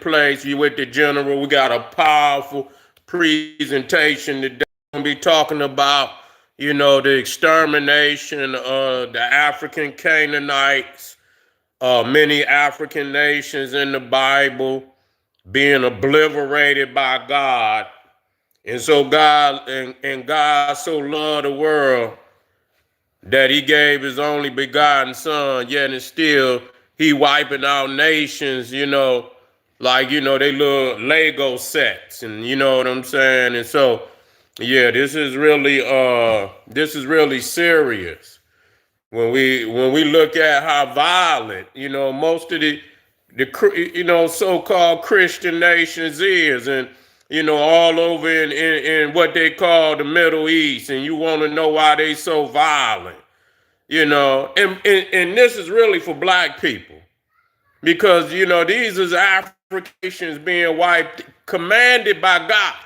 place. You with the general. We got a powerful presentation today. We're going to be talking about, the extermination of the African Canaanites, many African nations in the Bible being obliterated by God. And so God so loved the world that he gave his only begotten son, yet and still he wiping out nations, they little Lego sets, and you know what I'm saying? And so, yeah, this is really serious. When we look at how violent, most of the so-called Christian nations is, and all over in what they call the Middle East, and you want to know why they so violent, and this is really for black people, because these is Africans being wiped, commanded by God.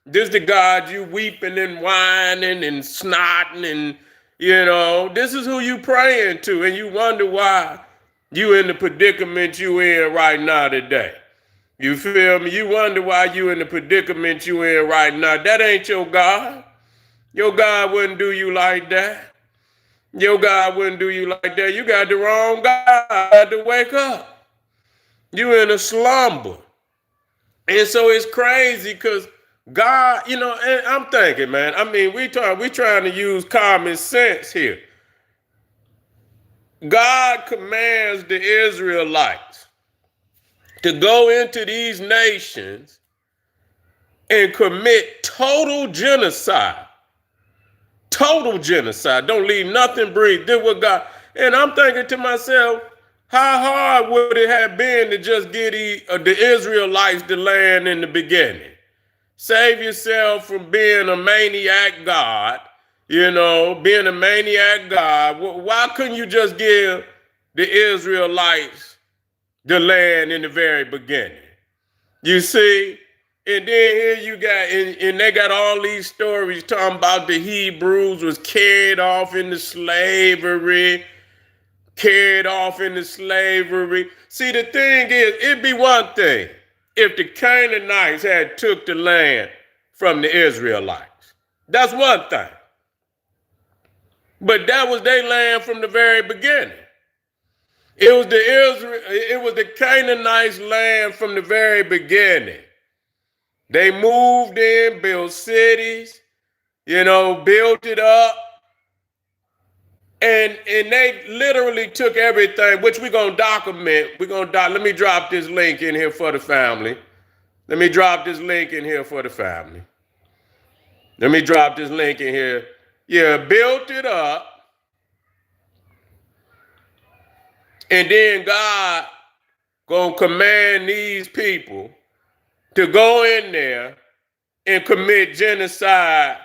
This the God you weeping and whining and snotting, and this is who you praying to, and you wonder why you in the predicament you in right now today. You feel me? You wonder why you in the predicament you in right now. That ain't your God. Your God wouldn't do you like that. Your God wouldn't do you like that. You got the wrong God. You got to wake up. You in a slumber. And so it's crazy because God, and I'm thinking, man, I mean, we trying to use common sense here. God commands the Israelites to go into these nations and commit total genocide. Total genocide. Don't leave nothing breathe. Did what God. And I'm thinking to myself, how hard would it have been to just get the Israelites the land in the beginning? Save yourself from being a maniac God, being a maniac God. Why couldn't you just give the Israelites the land in the very beginning? You see? And then here you got, and they got all these stories talking about the Hebrews was carried off into slavery. See, the thing is, it'd be one thing if the Canaanites had took the land from the Israelites. That's one thing. But that was their land from the very beginning. It was the Canaanites' land from the very beginning. They moved in, built cities, built it up. And they literally took everything, which we're going to document. Let me drop this link in here for the family. Yeah, built it up. And then God going to command these people to go in there and commit genocide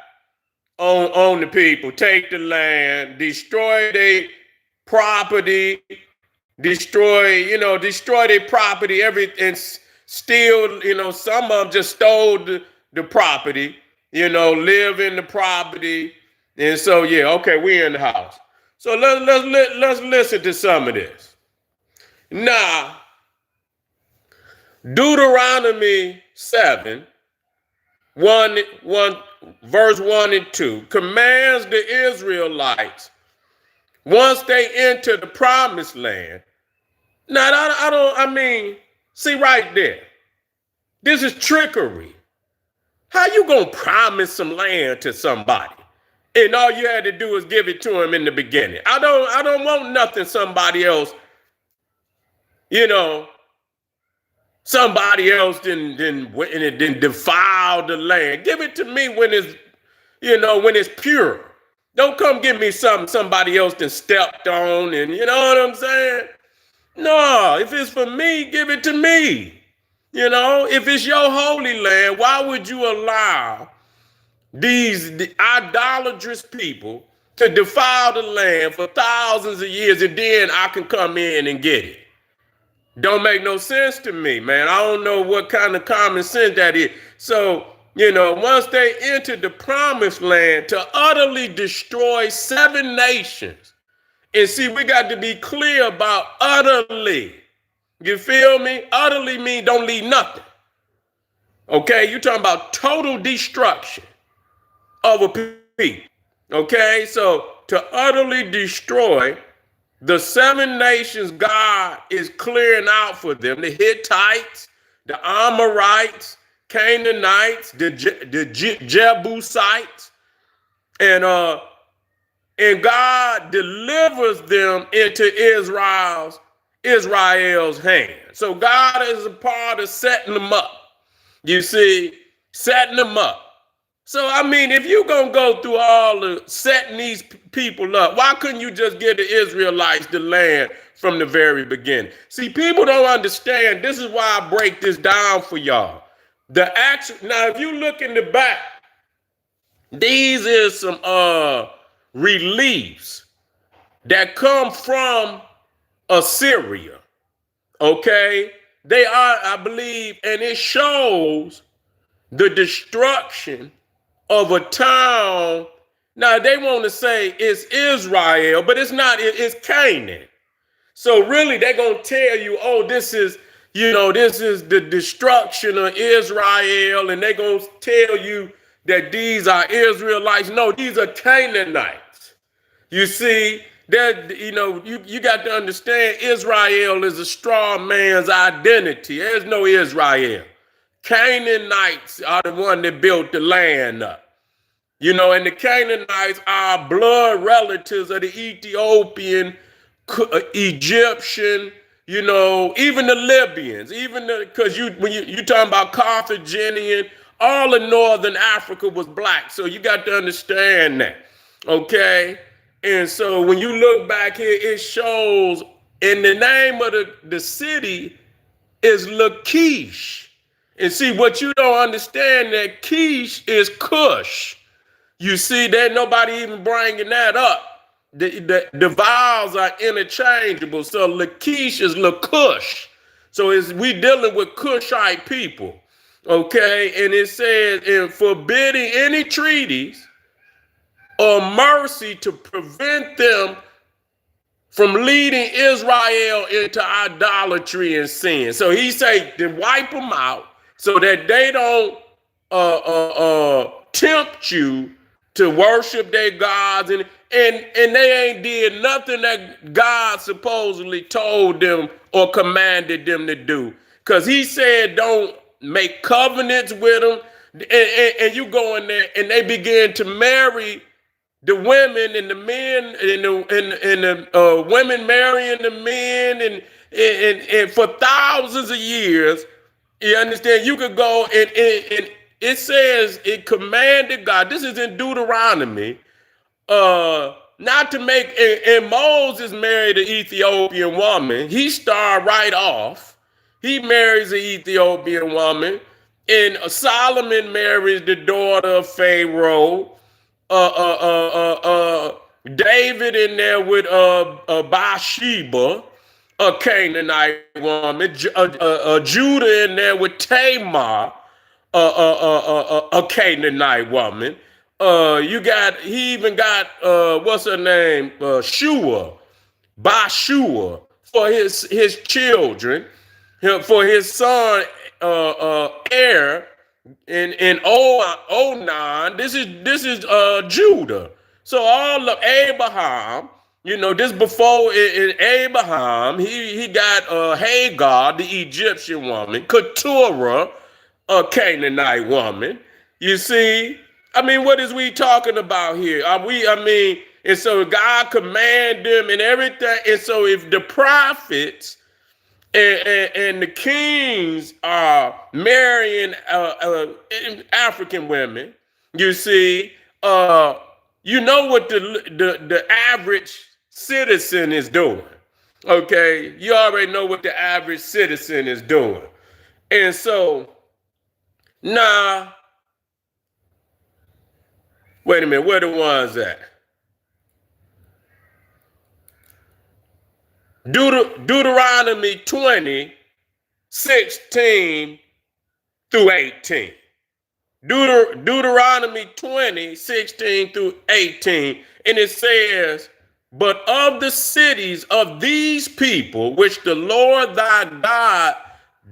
on the people, take the land, destroy their property, destroy their property, everything, steal, some of them just stole the property, live in the property. And so, yeah, okay, we're in the house. So let's listen to some of this. Now, Deuteronomy 7, 1 verse 1 and 2 commands the Israelites, once they enter the promised land. Now, see right there, this is trickery. How you gonna promise some land to somebody and all you had to do is give it to them in the beginning? I don't want nothing somebody else, somebody else didn't defile the land. Give it to me when it's pure. Don't come give me something somebody else done stepped on, and you know what I'm saying? No, if it's for me, give it to me. If it's your holy land, why would you allow the idolatrous people to defile the land for thousands of years and then I can come in and get it? Don't make no sense to me, man. I don't know what kind of common sense that is. So, once they entered the promised land to utterly destroy 7 nations, and see, we got to be clear about utterly. You feel me? Utterly mean don't leave nothing. Okay, you're talking about total destruction of a people. Okay, so to utterly destroy the 7 nations God is clearing out for them, the Hittites, the Amorites, Canaanites, the Jebusites, and God delivers them into Israel's hand. So God is a part of setting them up. You see, setting them up. So, I mean, if you're going to go through all the setting these people up, why couldn't you just give the Israelites the land from the very beginning? See, people don't understand. This is why I break this down for y'all. Now, if you look in the back, these is some reliefs that come from Assyria. Okay? They are, I believe, and it shows the destruction of a town. Now they want to say it's Israel, but it's not, it's Canaan. So really they're going to tell you, oh, this is the destruction of Israel, and they're going to tell you that these are Israelites. No, these are Canaanites. You see, that you got to understand Israel is a straw man's identity. There's no Israel. Canaanites are the one that built the land up. And the Canaanites are blood relatives of the Ethiopian, Egyptian, even the Libyans, because when you talking about Carthaginian, all of northern Africa was black. So you got to understand that. Okay. And so when you look back here, it shows in the name of the city is Lachish. And see, what you don't understand, that Kish is Cush. You see, that nobody even bringing that up. The vowels are interchangeable. So Lachish is Lacush. So we dealing with Cushite people. Okay, and it says, in forbidding any treaties or mercy to prevent them from leading Israel into idolatry and sin. So he say to wipe them out so that they don't tempt you to worship their gods, and they ain't did nothing that God supposedly told them or commanded them to do. Because he said don't make covenants with them, and you go in there and they begin to marry the women, and the men, and the women marrying the men, and for thousands of years. You understand? You could go and it says it commanded God. This is in Deuteronomy. Not to make, and Moses married an Ethiopian woman. He started right off. He marries an Ethiopian woman, and Solomon marries the daughter of Pharaoh. David in there with Bathsheba, a Canaanite woman. Judah in there with Tamar, a Canaanite woman. He even got what's her name? Bathsheba for his children, for his son heir in Onan. This is Judah. So all of Abraham, this before in Abraham, he got Hagar, the Egyptian woman, Keturah, a Canaanite woman. You see, I mean, what is we talking about here? And so God commanded them and everything. And so if the prophets and the kings are marrying African women, you see, you know what the average citizen is doing. Okay, you already know what the average citizen is doing. And so now, wait a minute, where the ones at? Deuteronomy 20, 16 through 18. Deuteronomy 20, 16 through 18. And it says, But of the cities of these people, which the Lord thy God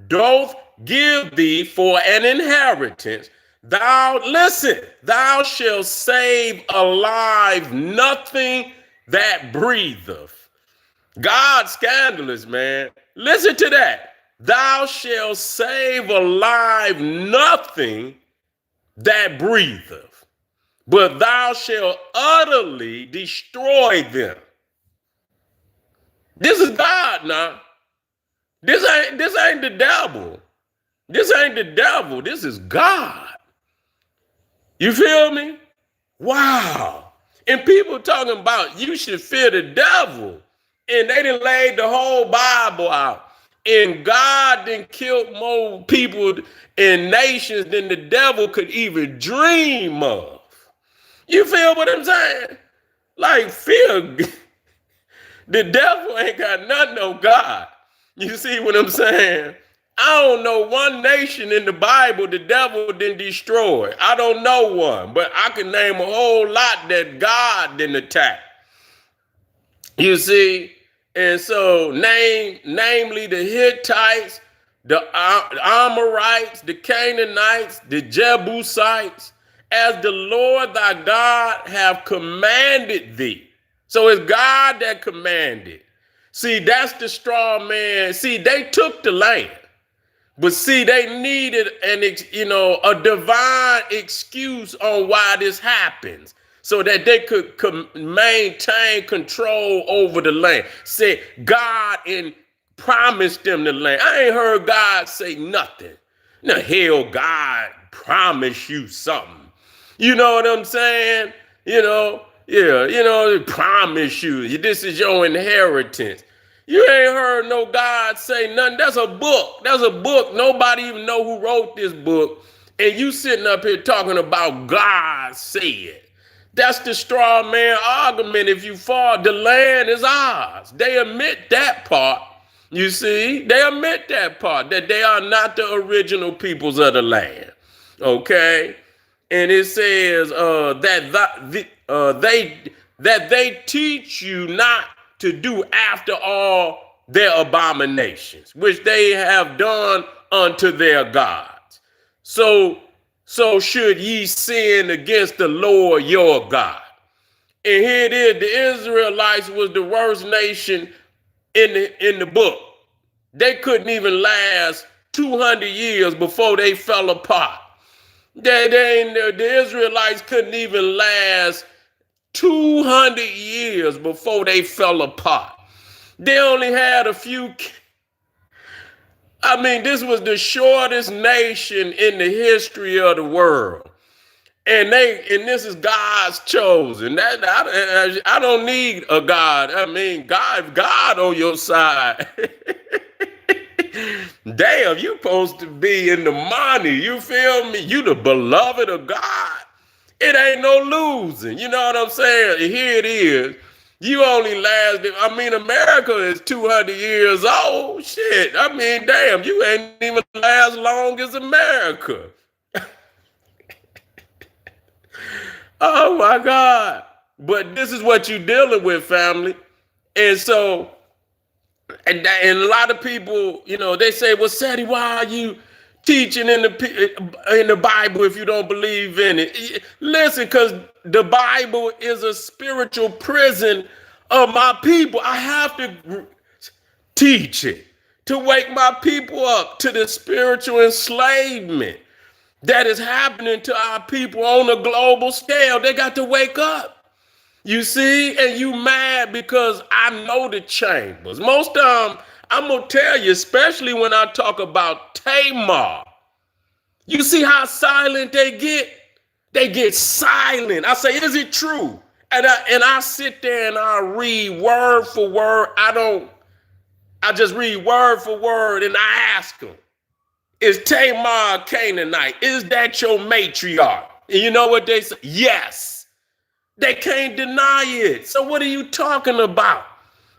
doth give thee for an inheritance, thou shalt save alive nothing that breatheth. God scandalous, man. Listen to that. Thou shalt save alive nothing that breatheth, but thou shalt utterly destroy them. This is God now. This ain't the devil. This ain't the devil. This is God. You feel me? Wow. And people talking about you should fear the devil. And they done laid the whole Bible out. And God done killed more people in nations than the devil could even dream of. You feel what I'm saying? Like fear. The devil ain't got nothing on God. You see what I'm saying? I don't know one nation in the Bible the devil didn't destroy. I don't know one, but I can name a whole lot that God didn't attack. You see? And so namely the Hittites, the Amorites, the Canaanites, the Jebusites, as the Lord thy God have commanded thee. So it's God that commanded. See, that's the straw man. See, they took the land. But see, they needed a divine excuse on why this happens so that they could maintain control over the land. Say God and promised them the land. I ain't heard God say nothing. Now, hell, God promised you something. You know what I'm saying? Promise you. This is your inheritance. You ain't heard no God say nothing. That's a book. That's a book. Nobody even know who wrote this book. And you sitting up here talking about God said. That's the straw man argument. If you fall, the land is ours. They admit that part. You see, they admit that part, that they are not the original peoples of the land. Okay? And it says that they teach you not to do after all their abominations, which they have done unto their gods. So should ye sin against the Lord your God. And here it is, the Israelites was the worst nation in the book. They couldn't even last 200 years before they fell apart. The Israelites couldn't even last 200 years before they fell apart. They only had a few. I mean, this was the shortest nation in the history of the world. And this is God's chosen. I don't need a God. I mean, God on your side. Damn, you supposed to be in the money. You feel me? You the beloved of God. It ain't no losing. You know what I'm saying? Here it is. You only last, America is 200 years old. Shit. I mean, damn, you ain't even last long as America. Oh my God. But this is what you're dealing with, family. And so, and a lot of people, they say, well, Sadie, why are you teaching in the Bible if you don't believe in it? Listen, because the Bible is a spiritual prison of my people. I have to teach it to wake my people up to the spiritual enslavement that is happening to our people on a global scale. They got to wake up. You see, and you mad because I know the chambers. Most of them, I'm going to tell you, especially when I talk about Tamar. You see how silent they get? They get silent. I say, is it true? And I sit there and I read word for word. I just read word for word and I ask them, is Tamar a Canaanite? Is that your matriarch? And you know what they say? Yes. They can't deny it. So what are you talking about?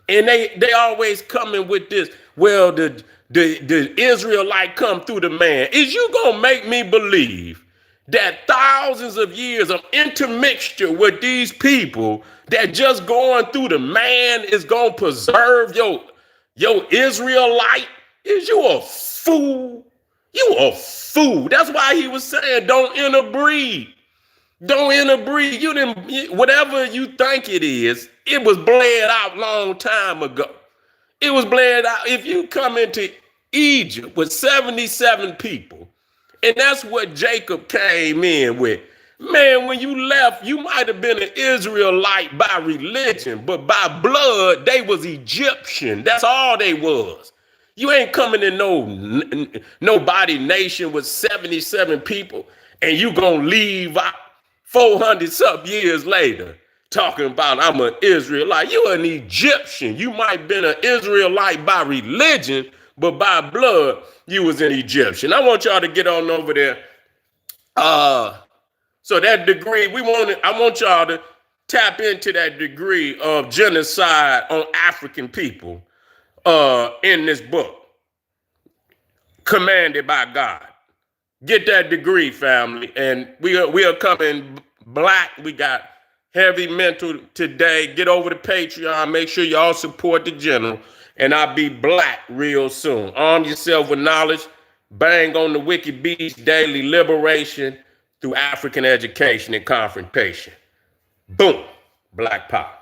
And they always coming with this. Well, the Israelite come through the man. Is you gonna make me believe that thousands of years of intermixture with these people that just going through the man is going to preserve your Israelite? Is you a fool? You a fool. That's why he was saying don't interbreed. Don't interbreed. You didn't, whatever you think it is, it was bled out long time ago. It was bled out. If you come into Egypt with 77 people, and that's what Jacob came in with. Man, when you left, you might have been an Israelite by religion, but by blood, they was Egyptian. That's all they was. You ain't coming in nobody nation with 77 people, and you gonna leave out 400 something years later talking about I'm an Israelite. You an Egyptian. You might have been an Israelite by religion, but by blood, you was an Egyptian. I want y'all to get on over there. So that degree, I want y'all to tap into that degree of genocide on African people in this book, commanded by God. Get that degree, family. And we are coming black. We got heavy mental today. Get over to Patreon. Make sure y'all support the general. And I'll be black real soon. Arm yourself with knowledge. Bang on the Wiki Beats daily liberation through African education and confrontation. Boom. Black power.